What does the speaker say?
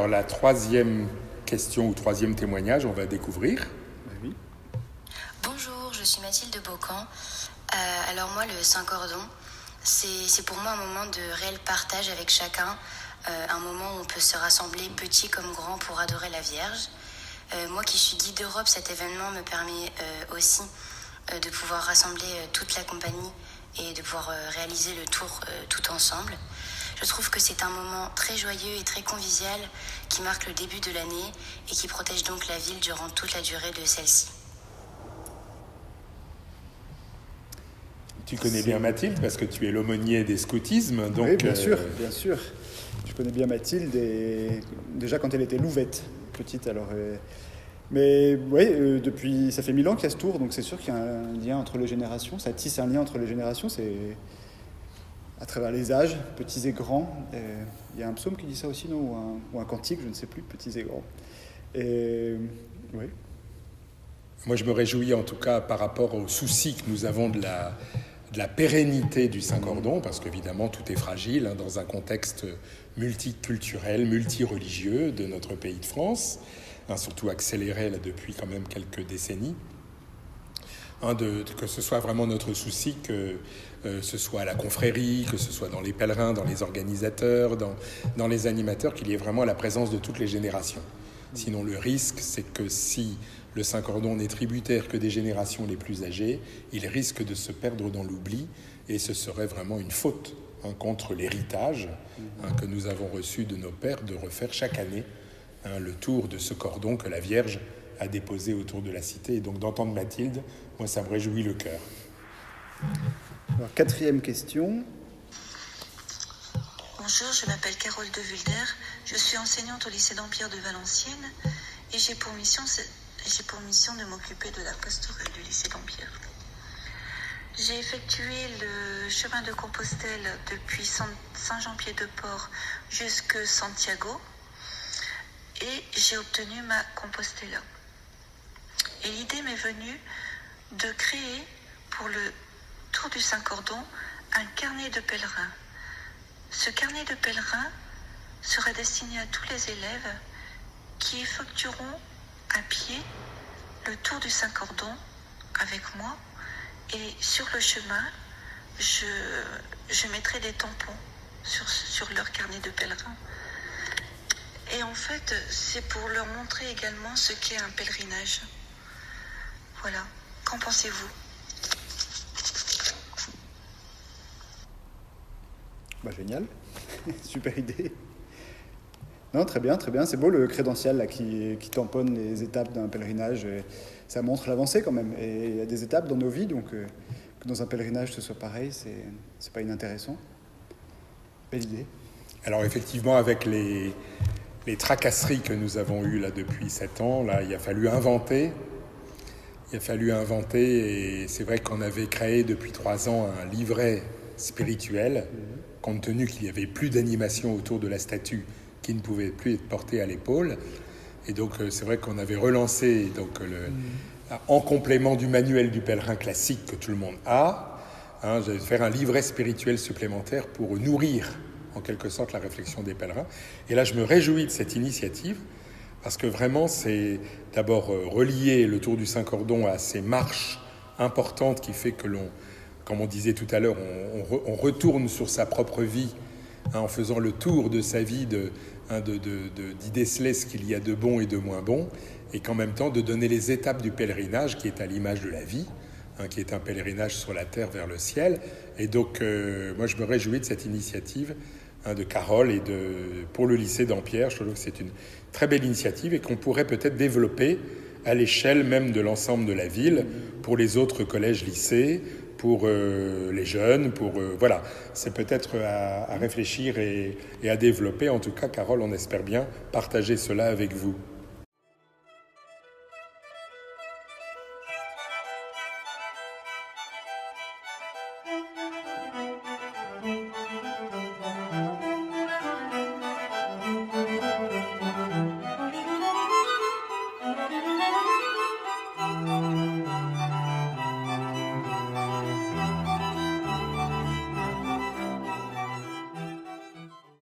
Alors la troisième question ou troisième témoignage, on va découvrir. Oui. Bonjour, je suis Mathilde Beaucamp. Alors moi, le Saint-Cordon, c'est pour moi un moment de réel partage avec chacun, un moment où on peut se rassembler petit comme grand pour adorer la Vierge. Moi qui suis guide d'Europe, cet événement me permet aussi de pouvoir rassembler toute la compagnie et de pouvoir réaliser le tour tout ensemble. Je trouve que c'est un moment très joyeux et très convivial qui marque le début de l'année et qui protège donc la ville durant toute la durée de celle-ci. Tu connais bien Mathilde parce que tu es l'aumônier des scoutismes. Donc, oui, bien sûr. Je connais bien Mathilde, et déjà quand elle était louvette, petite. Alors, mais oui, depuis, ça fait 1000 ans qu'il y a ce tour, donc c'est sûr qu'il y a un lien entre les générations. Ça tisse un lien entre les générations, c'est à travers les âges, petits et grands. Il y a un psaume qui dit ça aussi, non, ou un cantique, je ne sais plus, petits et grands. Et oui. Moi, je me réjouis en tout cas par rapport au souci que nous avons de la pérennité du Saint-Cordon, parce qu'évidemment, tout est fragile dans un contexte multiculturel, multireligieux de notre pays de France, surtout accéléré là, depuis quand même quelques décennies. Que ce soit vraiment notre souci, que ce soit à la confrérie, que ce soit dans les pèlerins, dans les organisateurs, dans les animateurs, qu'il y ait vraiment la présence de toutes les générations. Sinon, le risque, c'est que si le Saint-Cordon n'est tributaire que des générations les plus âgées, il risque de se perdre dans l'oubli, et ce serait vraiment une faute contre l'héritage que nous avons reçu de nos pères de refaire chaque année le tour de ce cordon que la Vierge a déposé autour de la cité. Et donc d'entendre Mathilde, moi ça me réjouit le cœur. Alors, quatrième question. Bonjour, je m'appelle Carole de Vulder, je suis enseignante au lycée d'Empire de Valenciennes et j'ai pour mission de m'occuper de la pastorale du lycée d'Empire. J'ai effectué le chemin de Compostelle depuis Saint-Jean-Pied-de-Port jusque Santiago et j'ai obtenu ma Compostella. Et l'idée m'est venue de créer pour le Tour du Saint-Cordon un carnet de pèlerins. Ce carnet de pèlerins sera destiné à tous les élèves qui effectueront à pied le Tour du Saint-Cordon avec moi, et sur le chemin, je mettrai des tampons sur leur carnet de pèlerins. Et en fait, c'est pour leur montrer également ce qu'est un pèlerinage. Voilà. Qu'en pensez-vous ? Génial, super idée. Non, très bien, c'est beau le crédential là, qui tamponne les étapes d'un pèlerinage. Et ça montre l'avancée quand même. Et il y a des étapes dans nos vies, donc que dans un pèlerinage ce soit pareil, c'est pas inintéressant. Belle idée. Alors effectivement, avec les tracasseries que nous avons eues là depuis 7 ans, là, il a fallu inventer. Et c'est vrai qu'on avait créé depuis 3 ans un livret spirituel, compte tenu qu'il n'y avait plus d'animation autour de la statue qui ne pouvait plus être portée à l'épaule. Et donc c'est vrai qu'on avait relancé en complément du manuel du pèlerin classique que tout le monde a, j'allais faire un livret spirituel supplémentaire pour nourrir en quelque sorte la réflexion des pèlerins. Et là je me réjouis de cette initiative, parce que vraiment c'est d'abord relier le Tour du Saint-Cordon à ces marches importantes qui fait que l'on, comme on disait tout à l'heure, on retourne sur sa propre vie en faisant le tour de sa vie, d'y déceler ce qu'il y a de bon et de moins bon, et qu'en même temps de donner les étapes du pèlerinage qui est à l'image de la vie, qui est un pèlerinage sur la terre vers le ciel. Et donc moi je me réjouis de cette initiative de Carole et pour le lycée d'Empierre. Je trouve que c'est une très belle initiative et qu'on pourrait peut-être développer à l'échelle même de l'ensemble de la ville, pour les autres collèges, lycées, pour les jeunes, voilà. C'est peut-être à réfléchir et à développer. En tout cas, Carole, on espère bien partager cela avec vous.